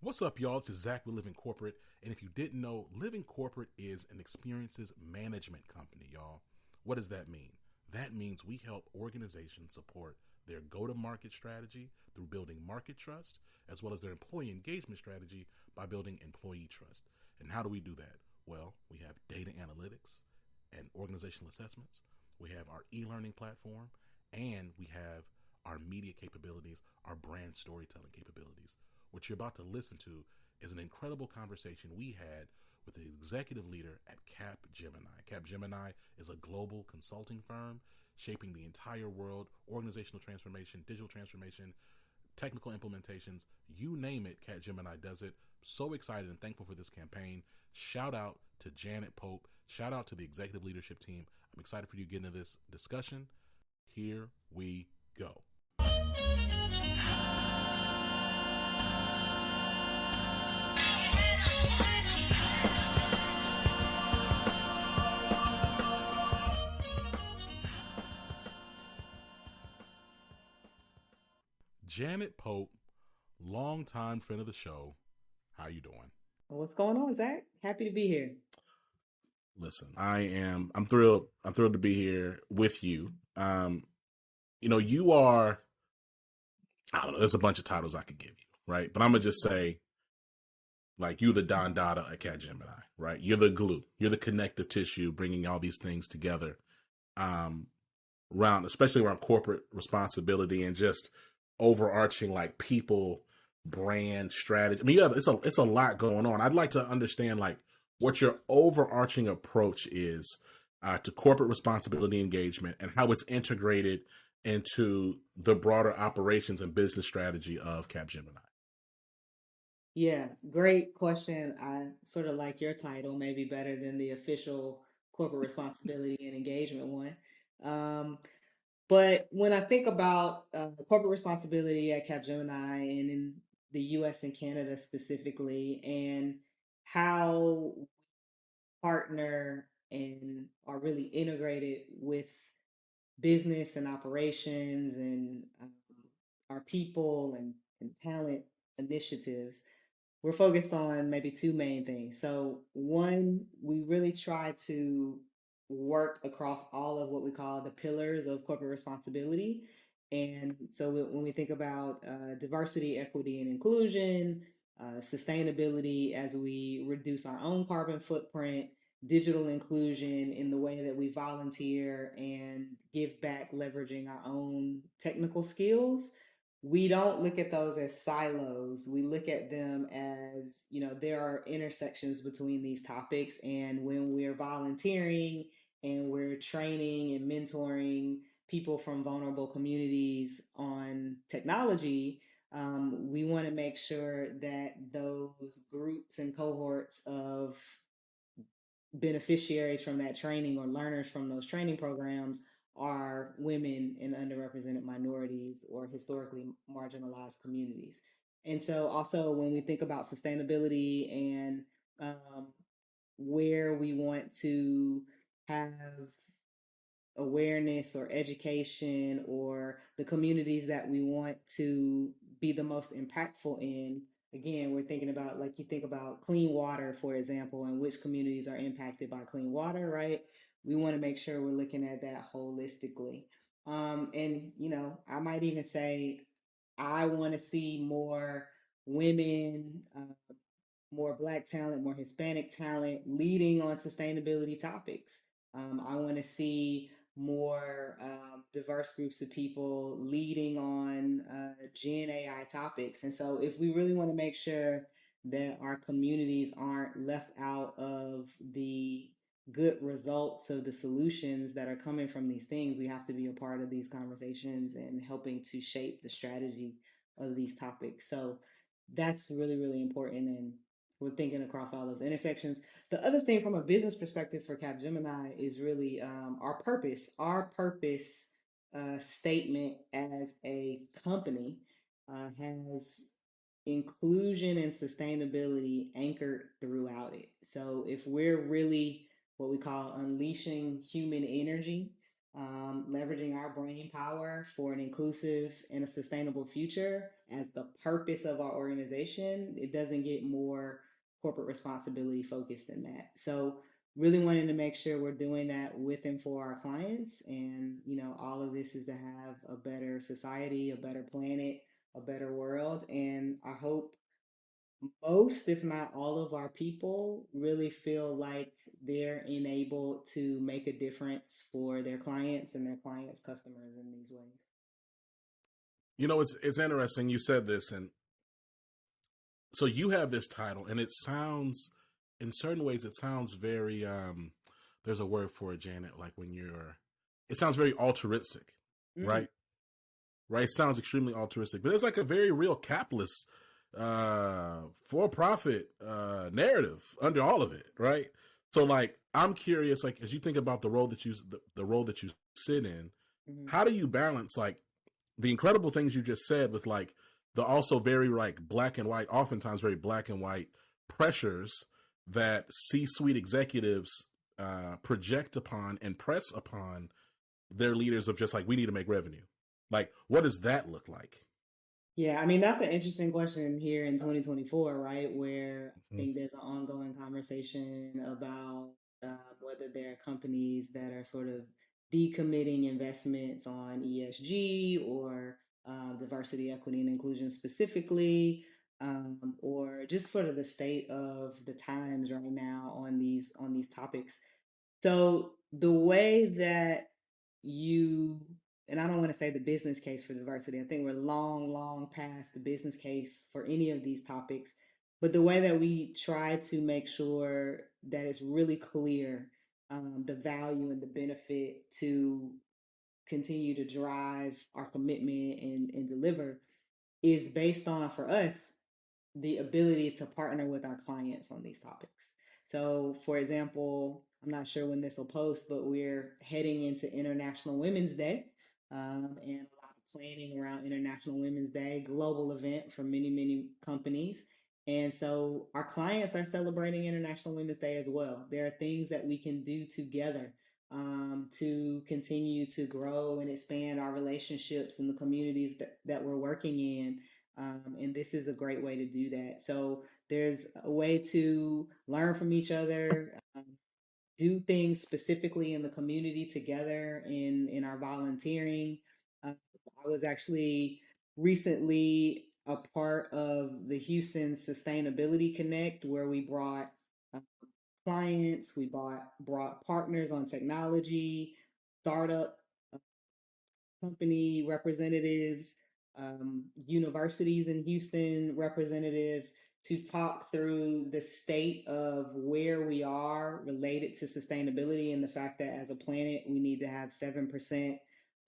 What's up, y'all? This is Zach with Living Corporate. And if you didn't know, Living Corporate is an experiences management company, y'all. What does that mean? That means we help organizations support their go to market strategy through building market trust, as well as their employee engagement strategy by building employee trust. And how do we do that? Well, we have data analytics and organizational assessments, we have our e learning platform, and we have our media capabilities, our brand storytelling capabilities. What you're about to listen to is an incredible conversation we had with the executive leader at Capgemini. Capgemini is a global consulting firm shaping the entire world, organizational transformation, digital transformation, technical implementations, you name it, Capgemini does it. So excited and thankful for this campaign. Shout out to Janet Pope. Shout out to the executive leadership team. I'm excited for you to get into this discussion. Here we go. Janet Pope, longtime friend of the show. How you doing? What's going on, Zach? Happy to be here. Listen, I'm thrilled. I'm thrilled to be here with you. You are, I don't know, there's a bunch of titles I could give you, right? But I'm gonna just say, like, you the Don Dada at Capgemini, right? You're the glue. You're the connective tissue bringing all these things together. Um, especially around corporate responsibility and just overarching like people, brand, strategy. I mean, it's a lot going on. I'd like to understand like what your overarching approach is to corporate responsibility engagement and how it's integrated into the broader operations and business strategy of Capgemini. Yeah, great question. I sort of like your title, maybe better than the official corporate responsibility and engagement one. Um, but when I think about corporate responsibility at Capgemini and in the US and Canada specifically, and how partner and are really integrated with business and operations and our people and talent initiatives, we're focused on maybe two main things. So, one, we really try to work across all of what we call the pillars of corporate responsibility. And so, when we think about diversity, equity, and inclusion, sustainability as we reduce our own carbon footprint, digital inclusion in the way that we volunteer and give back, leveraging our own technical skills, we don't look at those as silos. We look at them as, there are intersections between these topics. And when we're volunteering and we're training and mentoring people from vulnerable communities on technology, we want to make sure that those groups and cohorts of beneficiaries from that training or learners from those training programs are women and underrepresented minorities or historically marginalized communities. And so, also, when we think about sustainability and um, where we want to have awareness or education or the communities that we want to be the most impactful in. Again, we're thinking about, like, you think about clean water, for example, and which communities are impacted by clean water, right? We want to make sure we're looking at that holistically. And, I might even say I want to see more women, more Black talent, more Hispanic talent leading on sustainability topics. I want to see more diverse groups of people leading on Gen AI topics. And so, if we really want to make sure that our communities aren't left out of the good results of the solutions that are coming from these things, we have to be a part of these conversations and helping to shape the strategy of these topics. So, that's really, really important. And we're thinking across all those intersections. The other thing from a business perspective for Capgemini is really our purpose. Our purpose statement as a company has inclusion and sustainability anchored throughout it. So if we're really what we call unleashing human energy, leveraging our brain power for an inclusive and a sustainable future as the purpose of our organization, it doesn't get more corporate responsibility focused than that. So, really wanting to make sure we're doing that with and for our clients. And, all of this is to have a better society, a better planet, a better world. And I hope most, if not all of our people really feel like they're enabled to make a difference for their clients and their clients' customers in these ways. It's interesting you said this, and so you have this title, and it sounds, in certain ways, it sounds very. There's a word for it, Janet. Like when you're, it sounds very altruistic, Mm, right? Right? It sounds extremely altruistic, but it's like a very real capitalist, for-profit narrative under all of it, right? So, like, I'm curious, like, as you think about the role that you sit in, mhm. how do you balance like the incredible things you just said with like the also very like black and white, oftentimes very black and white pressures that C-suite executives project upon and press upon their leaders of just like we need to make revenue. Like, what does that look like? Yeah, I mean, that's an interesting question here in 2024, right? Where I Mhm. think there's an ongoing conversation about whether there are companies that are sort of decommitting investments on ESG or diversity, equity, and inclusion specifically, or just sort of the state of the times right now on these topics. So the way that you, and I don't want to say the business case for diversity. I think we're long, long past the business case for any of these topics. But the way that we try to make sure that it's really clear the value and the benefit to continue to drive our commitment and deliver is based on, for us, the ability to partner with our clients on these topics. So, for example, I'm not sure when this will post, but we're heading into International Women's Day, and a lot of planning around International Women's Day, global event for many, many companies. And so our clients are celebrating International Women's Day as well. There are things that we can do together to continue to grow and expand our relationships in the communities that we're working in, and this is a great way to do that. So there's a way to learn from each other, do things specifically in the community together in our volunteering. I was actually recently a part of the Houston Sustainability Connect, where we brought uh, clients, brought partners on technology, startup company representatives, universities in Houston representatives to talk through the state of where we are related to sustainability and the fact that as a planet we need to have 7%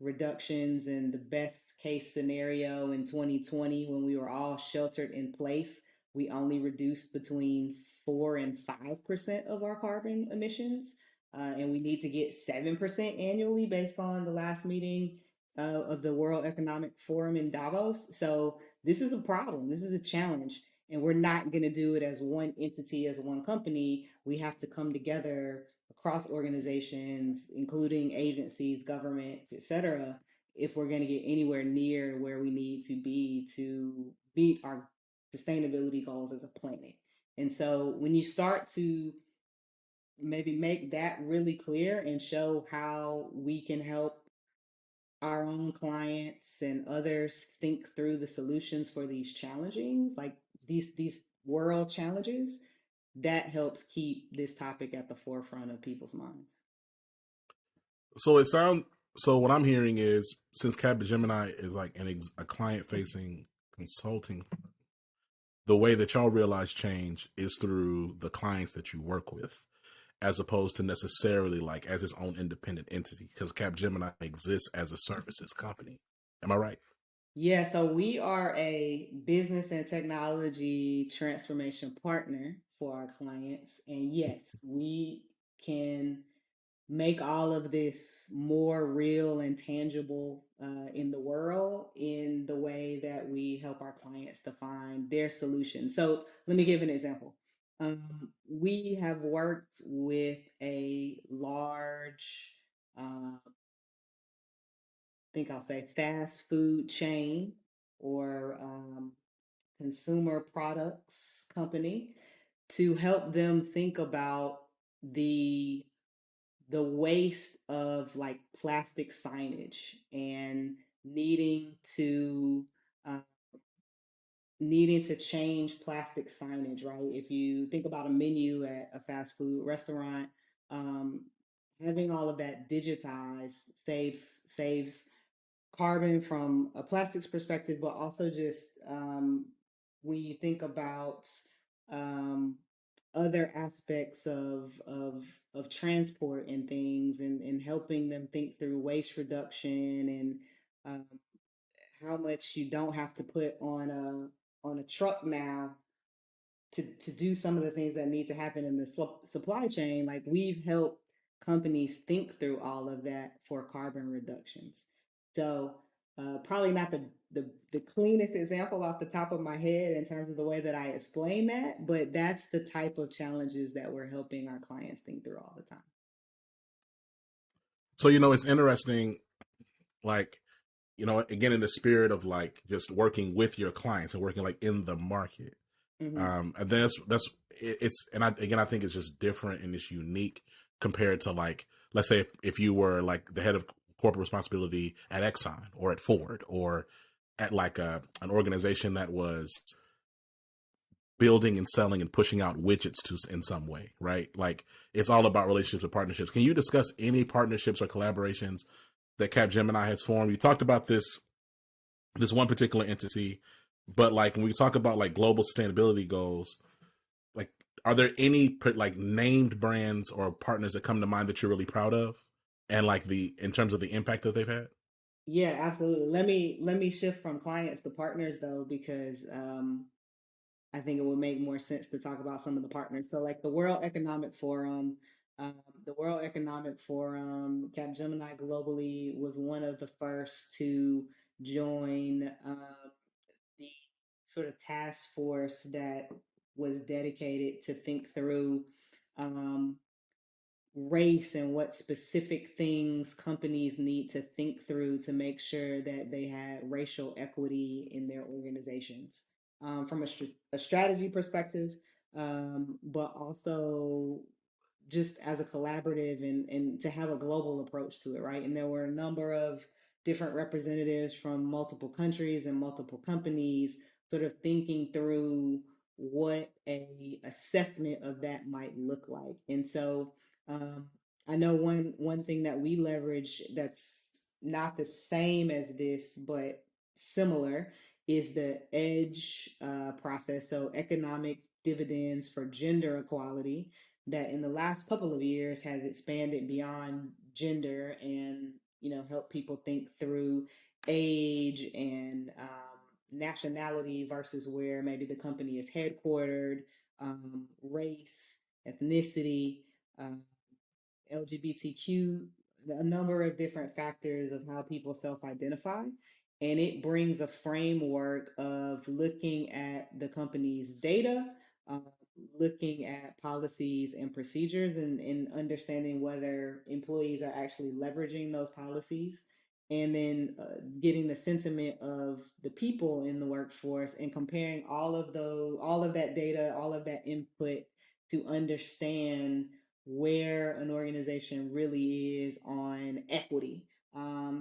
reductions in the best case scenario in 2020 when we were all sheltered in place. We only reduced between 4 and 5% of our carbon emissions. And we need to get 7% annually based on the last meeting of the World Economic Forum in Davos. So this is a problem. This is a challenge. And we're not going to do it as one entity, as one company. We have to come together across organizations, including agencies, governments, et cetera, if we're going to get anywhere near where we need to meet our sustainability goals as a planet. And so when you start to maybe make that really clear and show how we can help our own clients and others think through the solutions for these challenging, like these world challenges, that helps keep this topic at the forefront of people's minds. So it sounds. So what I'm hearing is since Capgemini is like a client facing consulting, the way that y'all realize change is through the clients that you work with, as opposed to necessarily like as its own independent entity, because Capgemini exists as a services company. Am I right? Yeah, so we are a business and technology transformation partner for our clients. And yes, we can make all of this more real and tangible in the world in the way that we help our clients define their solution. So let me give an example. We have worked with a large think I'll say fast food chain or consumer products company to help them think about the the waste of like plastic signage and needing to uh, needing to change plastic signage, right? If you think about a menu at a fast food restaurant, um, having all of that digitized saves carbon from a plastics perspective, but also just when you think about um, other aspects of transport and things, and helping them think through waste reduction and um, how much you don't have to put on a truck now to do some of the things that need to happen in the supply chain. Like we've helped companies think through all of that for carbon reductions. So probably not the cleanest example off the top of my head in terms of the way that I explain that, but that's the type of challenges that we're helping our clients think through all the time. So, it's interesting, like, again, in the spirit of like just working with your clients and working like in the market. Hmm. And it's, and I think it's just different and it's unique compared to like, let's say if you were like the head of corporate responsibility at Exxon or at Ford or at like an organization that was building and selling and pushing out widgets to in some way, right? Like it's all about relationships and partnerships. Can you discuss any partnerships or collaborations that Capgemini has formed? You talked about this one particular entity, but like when we talk about like global sustainability goals, like are there any like named brands or partners that come to mind that you're really proud of, and like the in terms of the impact that they've had? Yeah, absolutely. Let me shift from clients to partners though, because I think it would make more sense to talk about some of the partners. So, like um, the World Economic Forum, Capgemini globally was one of the first to join the sort of task force that was dedicated to think through um, race and what specific things companies need to think through to make sure that they had racial equity in their organizations from a strategy perspective, but also just as a collaborative and to have a global approach to it, right? And there were a number of different representatives from multiple countries and multiple companies sort of thinking through what a assessment of that might look like. And so um, I know one thing that we leverage that's not the same as this, but similar is the EDGE process. So economic dividends for gender equality that in the last couple of years has expanded beyond gender and help people think through age and nationality versus where maybe the company is headquartered, race, ethnicity, um, LGBTQ, a number of different factors of how people self identify. And it brings a framework of looking at the company's data, um, looking at policies and procedures, and understanding whether employees are actually leveraging those policies. And then getting the sentiment of the people in the workforce and comparing all of that data, all of that input to understand where an organization really is on equity.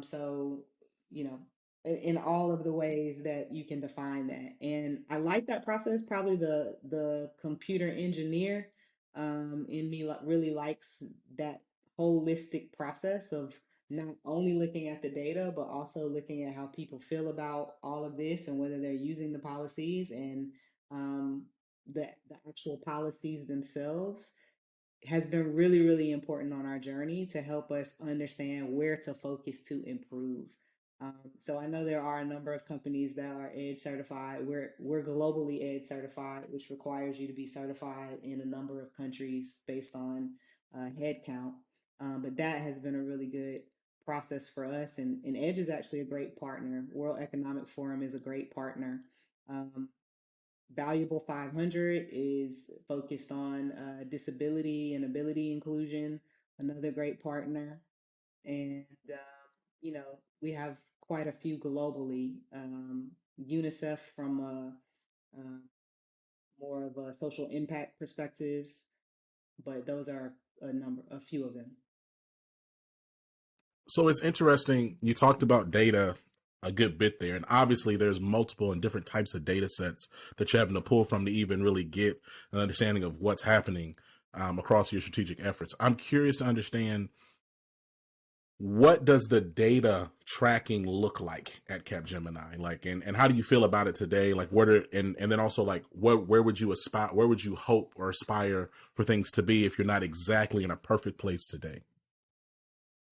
So, you know, in all of the ways that you can define that. And I like that process. Probably the computer engineer in me really likes that holistic process of not only looking at the data, but also looking at how people feel about all of this and whether they're using the policies and um, the actual policies themselves has been really, really important on our journey to help us understand where to focus to improve. So I know there are a number of companies that are EDGE certified. We're globally EDGE certified, which requires you to be certified in a number of countries based on head count. But that has been a really good process for us, and EDGE is actually a great partner. World Economic Forum is a great partner. Um, Valuable 500 is focused on disability and ability inclusion, another great partner. And, you know, we have quite a few globally. UNICEF from a more of a social impact perspective, but those are a few of them. So it's interesting. You talked about data a good bit there, and obviously there's multiple and different types of data sets that you're having to pull from to even really get an understanding of what's happening across your strategic efforts. I'm curious to understand, what does the data tracking look like at Capgemini? Like, and how do you feel about it today? Like, and then also like, where would you aspire, where would you hope or aspire for things to be if you're not exactly in a perfect place today?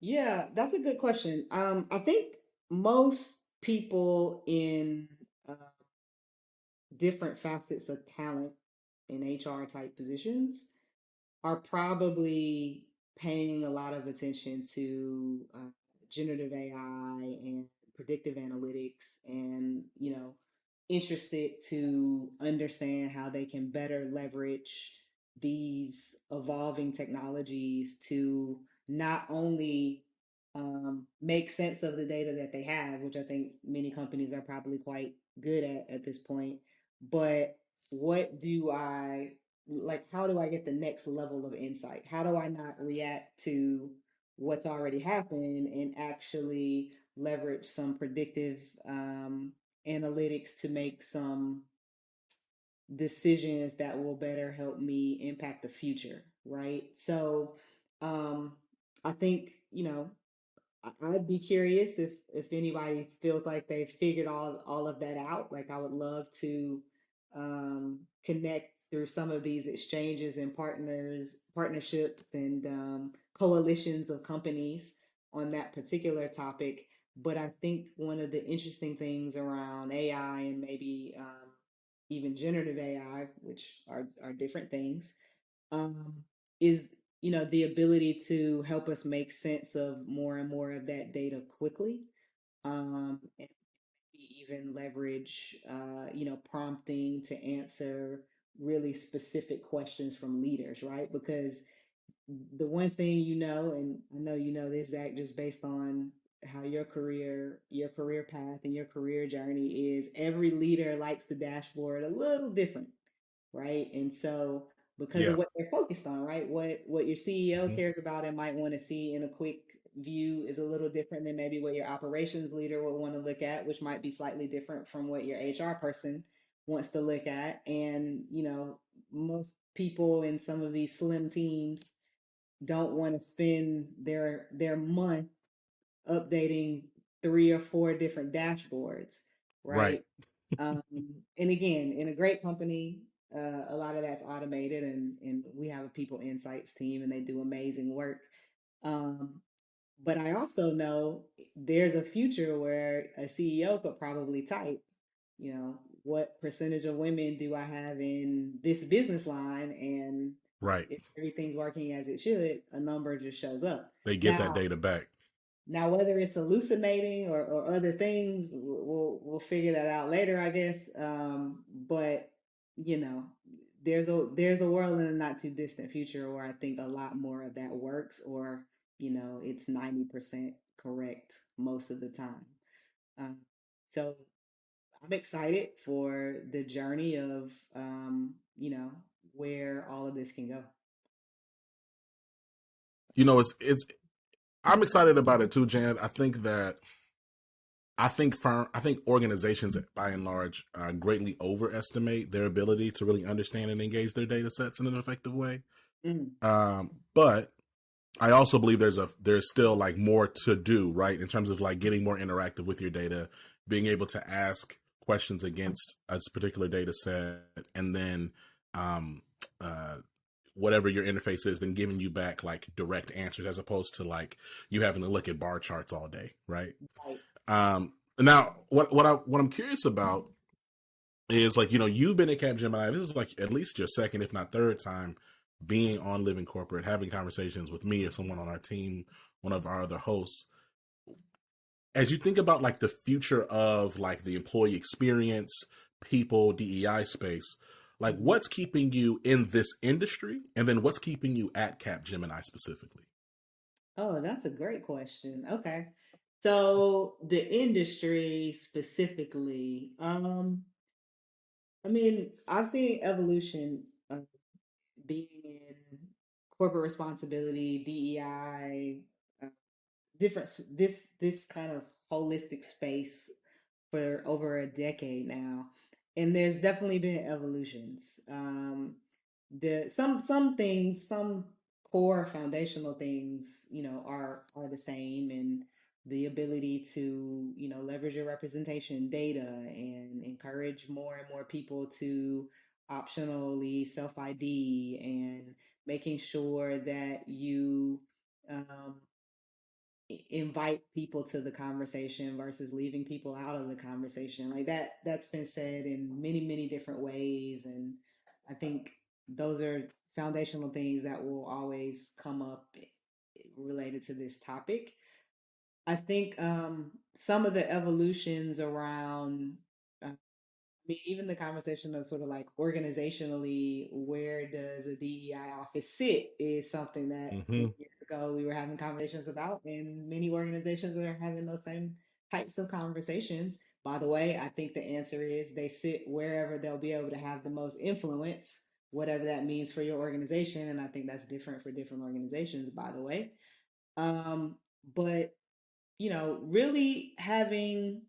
Yeah, that's a good question. I think most people in uh, different facets of talent in HR type positions are probably paying a lot of attention to generative AI and predictive analytics, and interested to understand how they can better leverage these evolving technologies to not only make sense of the data that they have, which I think many companies are probably quite good at this point, but what do I like, how do I get the next level of insight? How do I not react to what's already happened and actually leverage some predictive analytics to make some decisions that will better help me impact the future, right? So, um, I think, I'd be curious if anybody feels like they've figured all of that out. Like, I would love to connect through some of these exchanges and partnerships and coalitions of companies on that particular topic. But I think one of the interesting things around AI and maybe even generative AI, which are different things, um, is the ability to help us make sense of more and more of that data quickly, and even leverage prompting to answer really specific questions from leaders, right? Because the one thing and I know you know this, Zach, just based on how your career path and your career journey is, every leader likes the dashboard a little different, right? And so because of Yeah. what they're focused on, right? What your CEO Hmm. cares about and might want to see in a quick view is a little different than maybe what your operations leader would want to look at, which might be slightly different from what your HR person wants to look at. And, most people in some of these slim teams don't want to spend their month updating three or four different dashboards, Right. right? Um, and again, in a great company, a lot of that's automated, and we have a people insights team, and they do amazing work. Um, but I also know there's a future where a CEO could probably type, what percentage of women do I have in this business line? And Right. if everything's working as it should, a number just shows up. They get that Now, data back. whether it's hallucinating or other things, we'll figure that out later, I guess. But you know, there's a world in the not too distant future where I think a lot more of that works, or it's 90% correct most of the time. Um, so I'm excited for the journey of where all of this can go. It's I'm excited about it too, Jan. I think organizations by and large greatly overestimate their ability to really understand and engage their data sets in an effective way. Mm, But I also believe there's still like more to do, right? In terms of like getting more interactive with your data, being able to ask questions against a particular data set, and then um, uh, whatever your interface is, then giving you back like direct answers as opposed to like you having to look at bar charts all day, right? right. Now, what I'm curious about is like, you've been at Capgemini. This is like at least your second, if not third time being on Living Corporate, having conversations with me or someone on our team, one of our other hosts. As you think about like the future of like the employee experience, people, DEI space, like Mhm. what's keeping you in this industry, and then what's keeping you at Capgemini specifically? Oh, that's a great question. Okay. So the industry specifically, I mean, I've seen evolution being in corporate responsibility, DEI, uh, this kind of holistic space for over a decade now, and there's definitely been evolutions. The some things, some core foundational things, are the same, and the ability to, leverage your representation data and encourage more and more people to optionally self ID, and making sure that you um, invite people to the conversation versus leaving people out of the conversation. Like that's been said in many, many different ways. And I think those are foundational things that will always come up related to this topic. I think some of the evolutions around mean, even the conversation of sort of like organizationally, where does a DEI office sit is something that 10 Hmm. years ago we were having conversations about, and many organizations are having those same types of conversations. By the way, I think the answer is they sit wherever they'll be able to have the most influence, whatever that means for your organization. And I think that's different for different organizations, by the way. Um, but, really having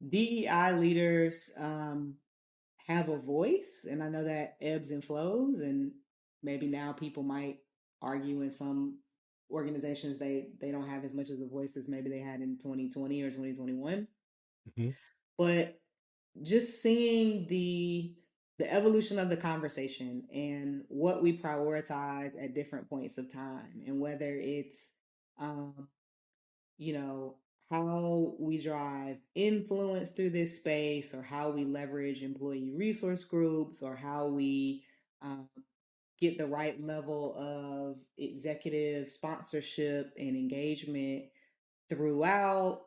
DEI leaders have a voice, and I know that ebbs and flows, and maybe now people might argue in some organizations they don't have as much of a voice as maybe they had in 2020 or 2021. Hmm. But just seeing the evolution of the conversation and what we prioritize at different points of time, and whether it's um, you know, how we drive influence through this space, or how we leverage employee resource groups, or how we um, get the right level of executive sponsorship and engagement throughout.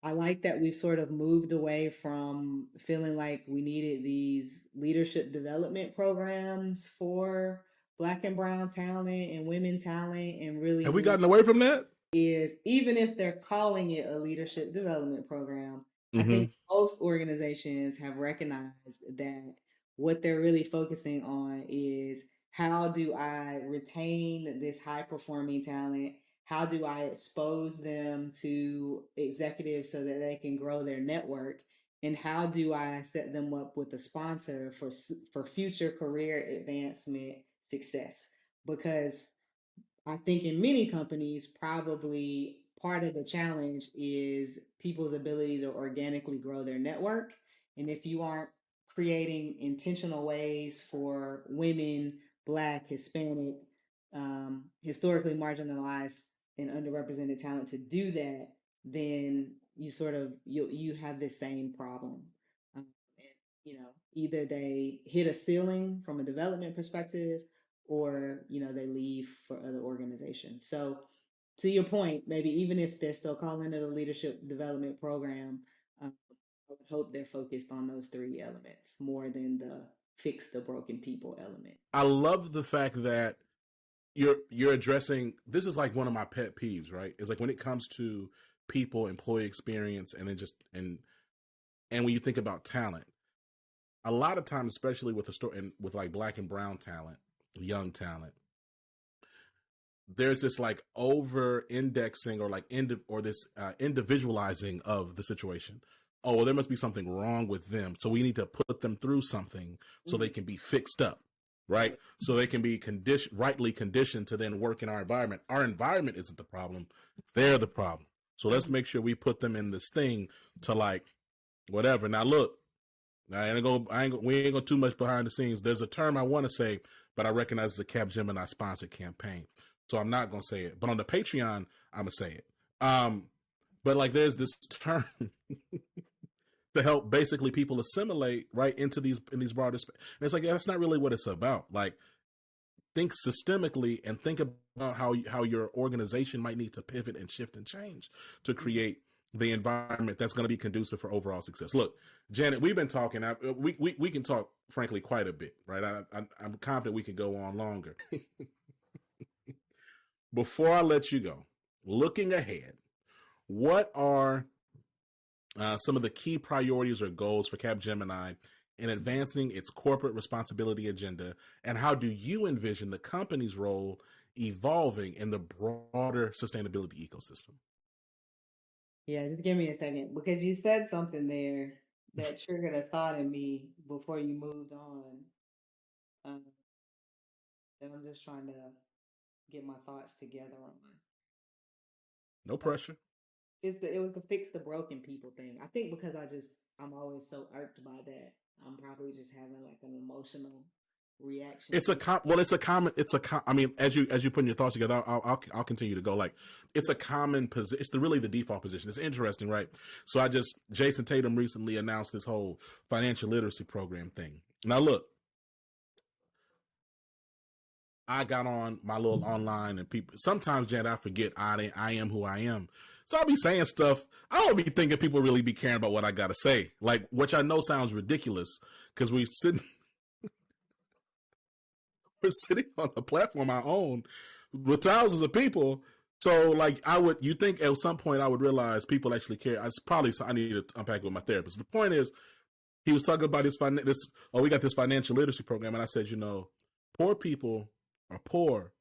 I like that we've sort of moved away from feeling like we needed these leadership development programs for Black and Brown talent and women talent, and really Have we moved gotten away from that? is, even if they're calling it a leadership development program, I Hmm. think most organizations have recognized that what they're really focusing on is, how do I retain this high performing talent? How do I expose them to executives so that they can grow their network? And how do I set them up with a sponsor for future career advancement success? Because I think in many companies, probably part of the challenge is people's ability to organically grow their network. And if you aren't creating intentional ways for women, Black, Hispanic, historically marginalized and underrepresented talent to do that, then you have this same problem. And, either they hit a ceiling from a development perspective, or they leave for other organizations. So to your point, maybe even if they're still calling it a leadership development program, I would hope they're focused on those three elements more than the fix the broken people element. I love the fact that you're addressing this is like one of my pet peeves, right? It's like when it comes to people, employee experience, and then and when you think about talent, a lot of times, especially with the story and with like Black and Brown talent, young talent, there's this like over indexing, or like or this individualizing of the situation. Oh, well, there must be something wrong with them, so we need to put them through something so they Mm, can be fixed up, right? right. So they can be rightly conditioned to then work in our environment. Our environment isn't the problem; they're the problem. So let's Mhm. make sure we put them in this thing to like whatever. Now look, we ain't go too much behind the scenes. There's a term I want to say, but I recognize it's a Capgemini sponsored campaign, so I'm not gonna say it. But on the Patreon, I'm gonna say it. But like, there's this term to help basically people assimilate right into these broader. And it's like that's not really what it's about. Like, think systemically and think about how your organization might need to pivot and shift and change to Mhm. create the environment that's going to be conducive for overall success. Look, Janet, we've been talking. We can talk, frankly, quite a bit, right? I'm confident we can go on longer. Before I let you go, looking ahead, what are some of the key priorities or goals for Capgemini in advancing its corporate responsibility agenda, and how do you envision the company's role evolving in the broader sustainability ecosystem? Yeah, just give me a second because you said something there that triggered a thought in me before you moved on. Um, that I'm just trying to get my thoughts together on. No Uh, pressure. it was the fix the broken people thing. I think because I'm always so irked by that. I'm probably just having like an emotional reaction It's a to. well, it's a common. I mean, as you put your thoughts together, I'll continue to go. Like, it's a common position. It's really the default position. It's interesting, right? So Jason Tatum recently announced this whole financial literacy program thing. Now, look, I got on my little online, and people sometimes, Jan, I forget I am who I am. So I'll be saying stuff. I don't be thinking people really be caring about what I gotta say, like, which I know sounds ridiculous because we're sitting on a platform I own with thousands of people. So, like, you think at some point I would realize people actually care. It's probably I need to unpack it with my therapist. The point is, he was talking about we got this financial literacy program, and I said, poor people are poor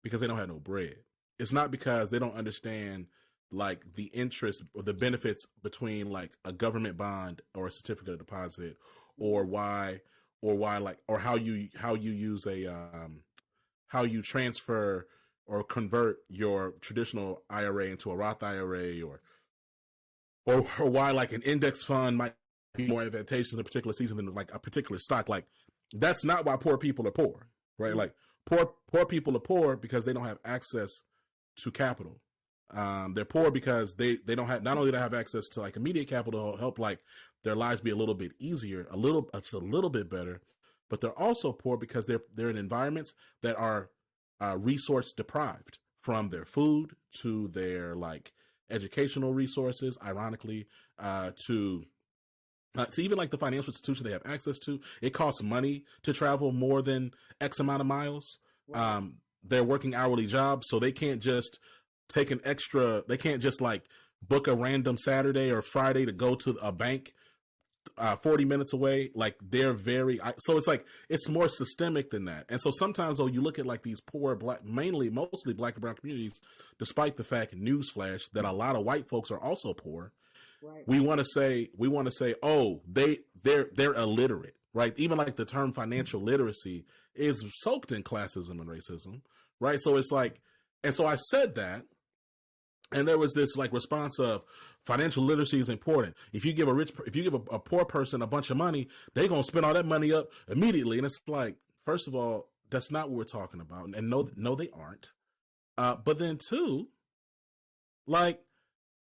because they don't have no bread. It's not because they don't understand like the interest or the benefits between like a government bond or a certificate of deposit, or how you use how you transfer or convert your traditional IRA into a Roth IRA, or why like an index fund might be more advantageous in a particular season than like a particular stock. Like, that's not why poor people are poor, right? Mm. Like, poor people are poor because they don't have access to capital. They're poor because they don't have, not only do they have access to like immediate capital to help like their lives be a little bit easier, just a little bit better, but they're also poor because they're in environments that are resource deprived, from their food to their like educational resources, ironically, to even like the financial institution they have access to. It costs money to travel more than X amount of miles. Right. They're working hourly jobs, so they can't just they can't just like book a random Saturday or Friday to go to a bank 40 minutes away. Like, they're so it's like, it's more systemic than that. And so sometimes, though, you look at like these poor black, mostly black and brown communities, despite the fact, newsflash, that a lot of white folks are also poor. Right. We want to say, oh, they're illiterate, right? Even like the term financial literacy is soaked in classism and racism, right? So it's like, and so I said that, and there was this like response of, financial literacy is important. If you give a poor person a bunch of money, they're gonna spend all that money up immediately. And it's like, first of all, that's not what we're talking about, and no, they aren't. But then two, like,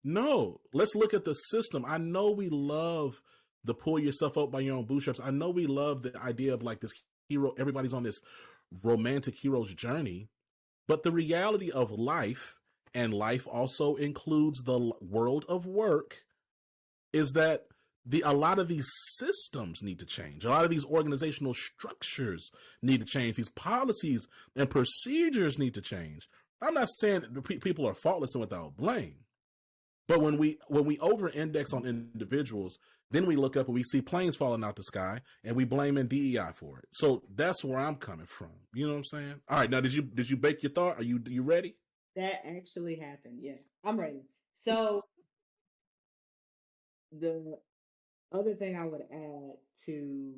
no, let's look at the system. I know we love the pull yourself up by your own bootstraps. I know we love the idea of like this hero. Everybody's on this romantic hero's journey, but the reality of life, and life also includes the world of work, is that a lot of these systems need to change. A lot of these organizational structures need to change. These policies and procedures need to change. I'm not saying that people are faultless and without blame, but when we over index on individuals, then we look up and we see planes falling out the sky and we blame DEI for it. So that's where I'm coming from. You know what I'm saying? All right, now did you bake your thought? Are you ready? That actually happened. Yeah, I'm ready. So the other thing I would add to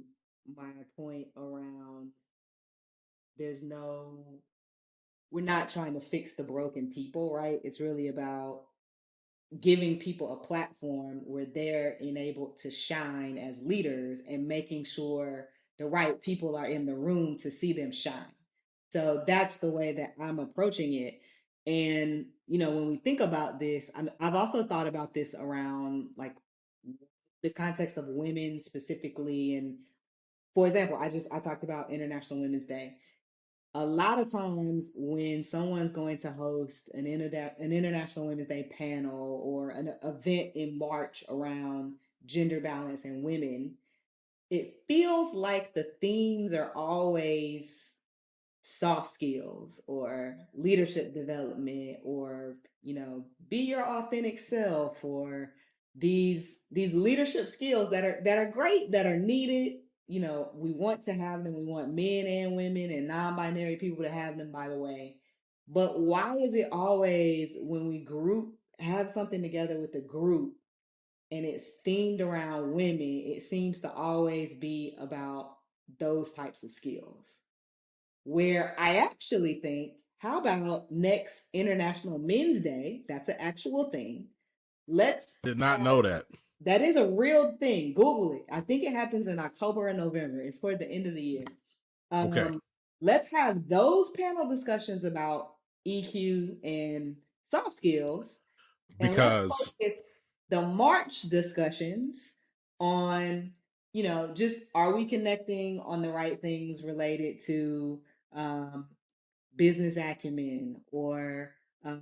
my point around there's no, we're not trying to fix the broken people, right? It's really about giving people a platform where they're enabled to shine as leaders and making sure the right people are in the room to see them shine. So that's the way that I'm approaching it. And, when we think about this, I've also thought about this around like the context of women specifically. And for example, I talked about International Women's Day. A lot of times when someone's going to host an International Women's Day panel or an event in March around gender balance and women, it feels like the themes are always soft skills or leadership development or be your authentic self or these leadership skills that are great, that are needed. We want to have them. We want men and women and non-binary people to have them, by the way. But why is it always when we group have something together with a group and it's themed around women, it seems to always be about those types of skills? Where I actually think, how about next International Men's Day? That's an actual thing. Let's Did not have, know that. that is a real thing. Google it. I think it happens in October or November. It's toward the end of the year. Okay. Um, let's have those panel discussions about EQ and soft skills, and let's Because focus the March discussions on, just are we connecting on the right things related to um, business acumen or, um,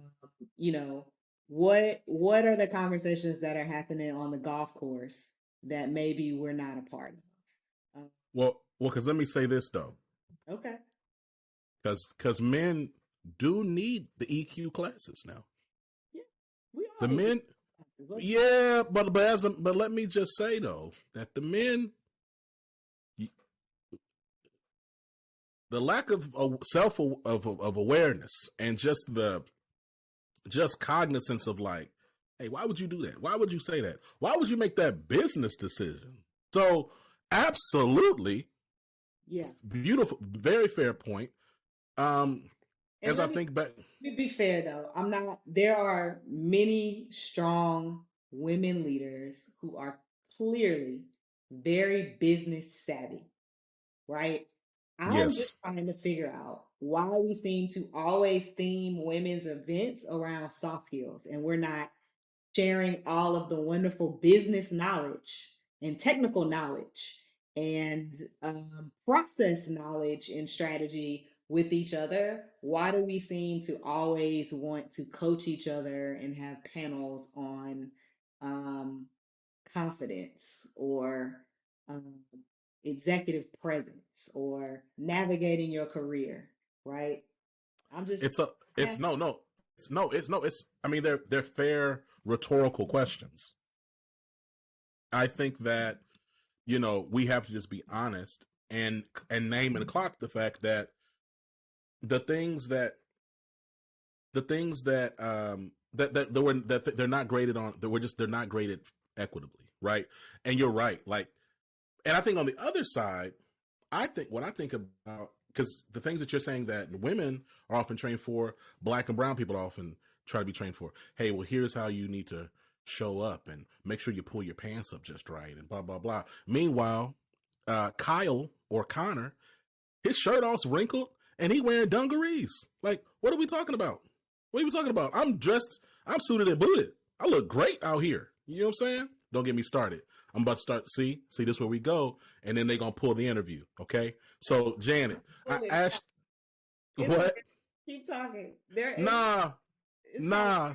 you know, what are the conversations that are happening on the golf course that maybe we're not a part of? because let me say this though, Okay. because men do need the EQ classes now. Yeah, we The all need men, to. Let's be yeah, but let me just say though that the men, the lack of self of awareness and just cognizance of like, hey, why would you do that? Why would you say that? Why would you make that business decision? So, absolutely yeah. beautiful, very fair point. Um, And as I think back, let me be fair though. I'm not, there are many strong women leaders who are clearly very business savvy, right? I'm yes, just trying to figure out why we seem to always theme women's events around soft skills and we're not sharing all of the wonderful business knowledge and technical knowledge and process knowledge and strategy with each other. Why do we seem to always want to coach each other and have panels on um, confidence or um, executive presence or navigating your career, right? I'm just it's a, it's asking. no, no, it's no, it's no, it's. I mean, they're fair rhetorical questions. I think that we have to just be honest and name and clock the fact that the things that that they're not graded on, that we're just, they're not graded equitably, right? And you're right, like, and I think on the other side, I think what I think about, because the things that you're saying that women are often trained for, black and brown people often try to be trained for. Hey, well, here's how you need to show up and make sure you pull your pants up just right and blah blah blah. Meanwhile, Kyle or Connor, his shirt all's wrinkled and he wearing dungarees. Like, what are we talking about? What are we talking about? I'm dressed, I'm suited and booted. I look great out here. You know what I'm saying? Don't get me started. I'm about to start. See, this is where we go, and then they're gonna pull the interview. Okay. So Janet, I Pull it now. asked It's okay. what? Keep talking. There is, Nah, it's probably, nah,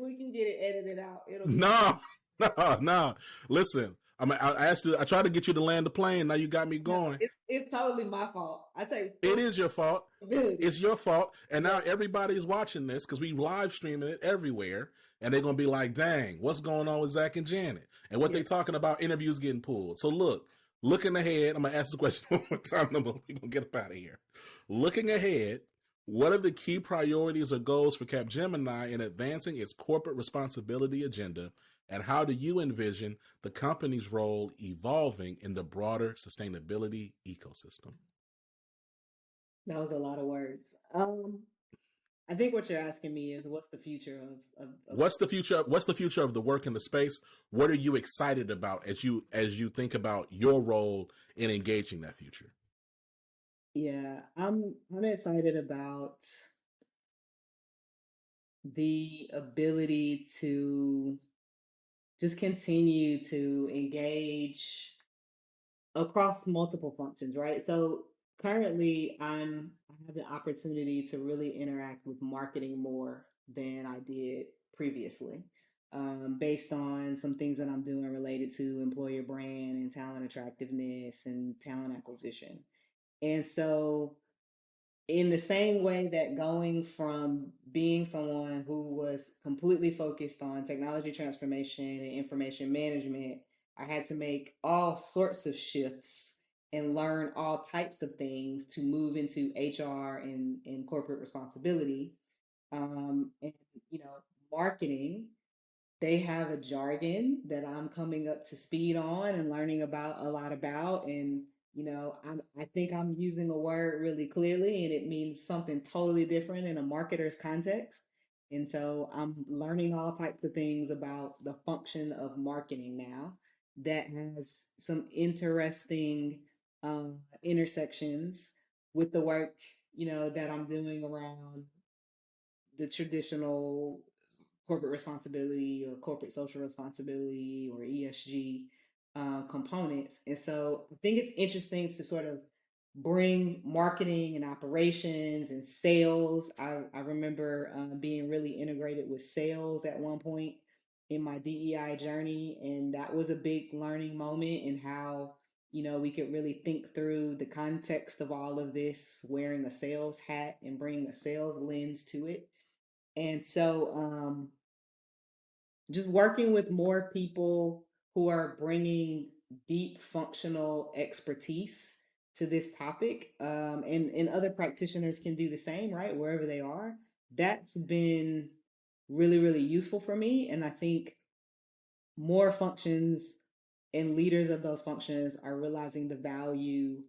we can get it edited out. It'll be fine. nah, nah, nah. Listen, I asked you. I tried to get you to land the plane. Now you got me No, going. it's totally my fault. I take It full is your fault. responsibility. It's your fault. And now But everybody's watching this because we live streaming it everywhere. And they're going to be like, dang, what's going on with Zach and Janet? And what yeah, they talking about, interviews getting pulled. So look, looking ahead, I'm going to ask the question one more time. Then we're going to get up out of here. Looking ahead, what are the key priorities or goals for Capgemini in advancing its corporate responsibility agenda? And how do you envision the company's role evolving in the broader sustainability ecosystem? that was a lot of words. I think what you're asking me is what's the future of What's the future? What's the future of the work in the space? What are you excited about as you think about your role in engaging that future? yeah, I'm excited about the ability to just continue to engage across multiple functions, right? So currently I have the opportunity to really interact with marketing more than I did previously. Based on some things that I'm doing related to employer brand and talent attractiveness and talent acquisition. And so in the same way that going from being someone who was completely focused on technology transformation and information management, I had to make all sorts of shifts and learn all types of things to move into HR and corporate responsibility. And, you know, marketing, they have a jargon that I'm coming up to speed on and learning about a lot about. And, I think I'm using a word really clearly and it means something totally different in a marketer's context. And so I'm learning all types of things about the function of marketing now that has some interesting intersections with the work, that I'm doing around the traditional corporate responsibility or corporate social responsibility or ESG components. And so I think it's interesting to sort of bring marketing and operations and sales. I remember being really integrated with sales at one point in my DEI journey. And that was a big learning moment in how, we could really think through the context of all of this, wearing a sales hat and bringing a sales lens to it. And so, just working with more people who are bringing deep functional expertise to this topic, and other practitioners can do the same, right, wherever they are. That's been really, really useful for me. And I think more functions and leaders of those functions are realizing the value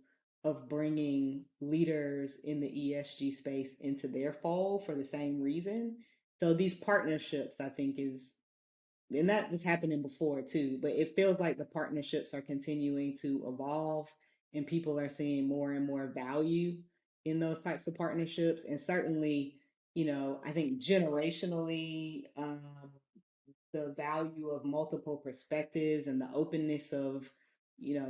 of bringing leaders in the ESG space into their fold for the same reason. So these partnerships, I think, and that was happening before too, but it feels like the partnerships are continuing to evolve and people are seeing more and more value in those types of partnerships. And certainly, I think generationally, the value of multiple perspectives and the openness of,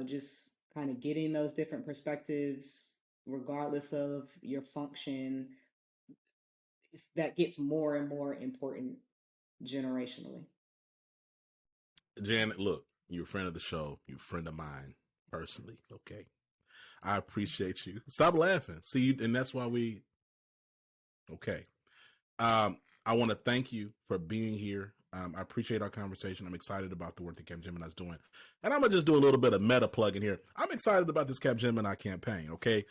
just kind of getting those different perspectives, regardless of your function, that gets more and more important generationally. Janet, look, you're a friend of the show. You're a friend of mine personally. Okay. I appreciate you. Stop laughing. See you, and that's why we. Okay. I want to thank you for being here. I appreciate our conversation. I'm excited about the work that Capgemini is doing, and I'm gonna just do a little bit of meta plug in here. I'm excited about this Capgemini campaign. Okay,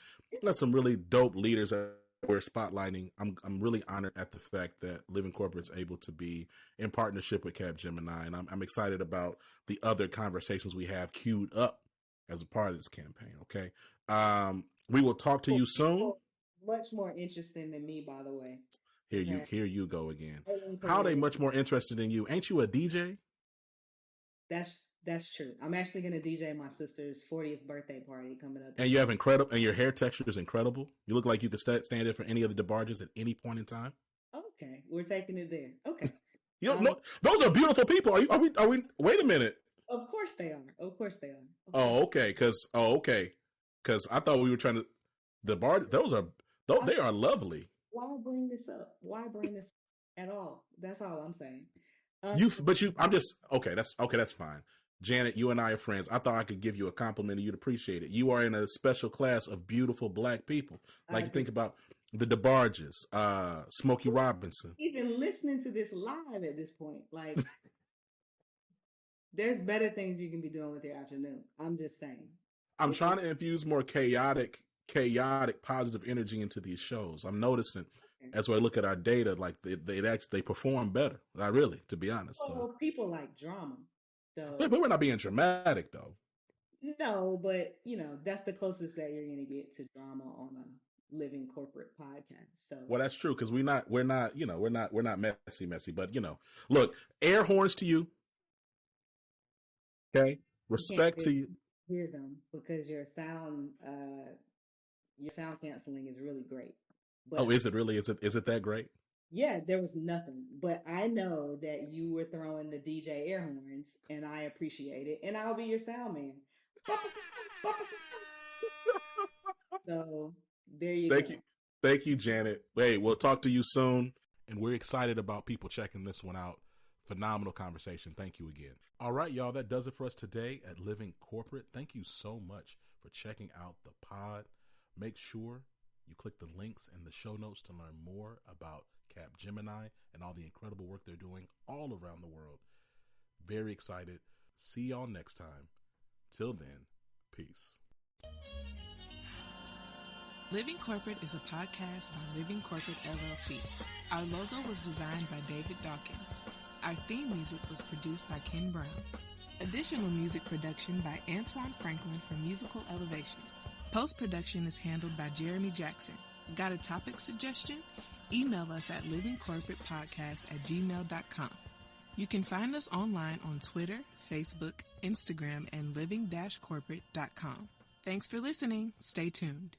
got some really dope leaders that we're spotlighting. I'm really honored at the fact that Living Corporate is able to be in partnership with Capgemini, and I'm excited about the other conversations we have queued up as a part of this campaign. Okay, we will talk to you soon. People much more interesting than me, by the way. Okay. Here you go again. Island How are they career. much more interested in you? Ain't you a DJ? That's true. I'm actually gonna DJ my sister's 40th birthday party coming up And in you have May. incredible, and your hair texture is incredible. You look like you could stand in for any of the DeBarges at any point in time. Okay, we're taking it there. Okay. You don't Um, know, those are beautiful people. Are you? Are we? Wait a minute. of course they are. Of course they are. Of course. Oh, okay. Because I thought we were trying to. The bar. Those are. I, They are lovely. why bring this up? Why bring this up at all? That's all I'm saying. Um, But you. I'm just okay. That's okay. That's fine. Janet, you and I are friends. I thought I could give you a compliment and you'd appreciate it. You are in a special class of beautiful black people. I Like you agree. think about the DeBarges, Smokey Robinson. Even listening to this live at this point, like there's better things you can be doing with your afternoon. I'm just saying. I'm Okay. trying to infuse more chaotic, positive energy into these shows. I'm noticing as I look at our data, like they perform better. I really, to be honest. So, Well, people like drama. but So we're not being dramatic though. no, but that's the closest that you're gonna get to drama on a living corporate podcast. So Well, that's true because we're not messy. But look, air horns to you. Okay, you can't respect to really you. hear them because your sound canceling is really great. Oh, But is it really? Is it that great? yeah, there was nothing. But I know that you were throwing the DJ air horns, and I appreciate it. And I'll be your sound man. So there you Thank you. go. Thank you, Janet. Hey, we'll talk to you soon. And we're excited about people checking this one out. Phenomenal conversation. Thank you again. All right, y'all. That does it for us today at Living Corporate. Thank you so much for checking out the pod. Make sure You click the links in the show notes to learn more about Capgemini and all the incredible work they're doing all around the world. Very excited. See y'all next time. Till then, peace. Living Corporate is a podcast by Living Corporate LLC. Our logo was designed by David Dawkins. Our theme music was produced by Ken Brown. Additional music production by Antoine Franklin for Musical Elevation. Post-production is handled by Jeremy Jackson. Got a topic suggestion? Email us at livingcorporatepodcast@gmail.com. You can find us online on Twitter, Facebook, Instagram, and living-corporate.com. Thanks for listening. Stay tuned.